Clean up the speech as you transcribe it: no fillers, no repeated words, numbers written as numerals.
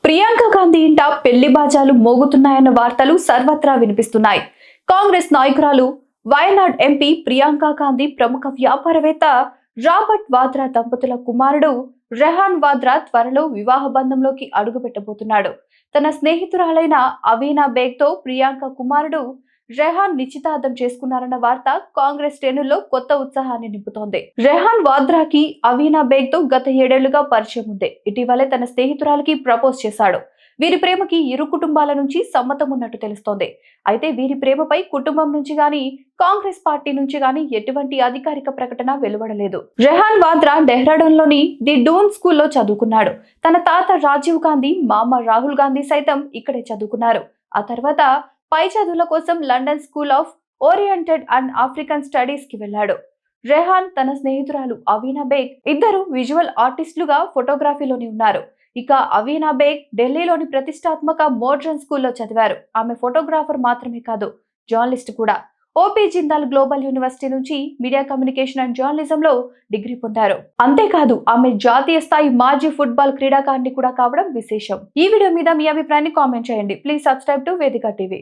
ప్రియాంక గాంధీ ఇంట పెళ్లి బాజాలు మోగుతున్నాయన్న వార్తలు సర్వత్రా వినిపిస్తున్నాయి. కాంగ్రెస్ నాయకురాలు, వయనాడ్ ఎంపీ ప్రియాంక గాంధీ ప్రముఖ వ్యాపారవేత్త రాబర్ట్ వాద్రా దంపతుల కుమారుడు రెహాన్ వాద్రా త్వరలో వివాహ బంధంలోకి అడుగుపెట్టబోతున్నాడు. తన స్నేహితురాలైన అవీనా బేగ్ తో ప్రియాంక కుమారుడు రెహాన్ నిశ్చితార్థం చేసుకున్నారన్న వార్త కాంగ్రెస్ శ్రేణుల్లో కొత్త ఉత్సాహాన్ని నింపుతోంది. రెహాన్ వాద్రాకి అవీనా బేగ్ తో గత 7 ఏళ్లుగా పరిచయం ఉంది. ఇటీవలే తన స్నేహితురాలకి ప్రపోజ్ చేశాడు. వీరి ప్రేమకి ఇరు కుటుంబాల నుంచి సమ్మతం ఉన్నట్టు తెలుస్తోంది. అయితే వీరి ప్రేమపై కుటుంబం నుంచి గాని, కాంగ్రెస్ పార్టీ నుంచి గాని ఎటువంటి అధికారిక ప్రకటన వెలువడలేదు. రెహాన్ వాద్రా డెహ్రాడూన్ లోని ది డూన్ స్కూల్లో చదువుకున్నాడు. తన తాత రాజీవ్ గాంధీ, మామ రాహుల్ గాంధీ సైతం ఇక్కడే చదువుకున్నారు. ఆ తర్వాత పై చదువుల కోసం London school of oriented and African studies కి వెళ్లాడు. రెహాన్, తన స్నేహితురాలు అవీనా బేగ్ ఇద్దరు విజువల్ ఆర్టిస్టులుగా ఫోటోగ్రఫీలోని ఉన్నారు. ఇక అవీనా బేగ్ ఢిల్లీలోని ప్రతిష్టాత్మక మోడ్రన్ స్కూల్లో చదివారు. ఆమె ఫోటోగ్రాఫర్ మాత్రమే కాదు, జర్నలిస్ట్ కూడా. ఓపీ జిందాల్ గ్లోబల్ యూనివర్సిటీ నుంచి మీడియా కమ్యూనికేషన్ అండ్ జర్నలిజం లో డిగ్రీ పొందారు. అంతేకాదు ఆమె జాతీయ స్థాయి మాజీ ఫుట్బాల్ క్రీడాకారిణి కూడా కావడం విశేషం. ఈ వీడియో మీద మీ అభిప్రాయాన్ని కామెంట్ చేయండి. ప్లీజ్ సబ్స్క్రైబ్ టు వేదిక టీవీ.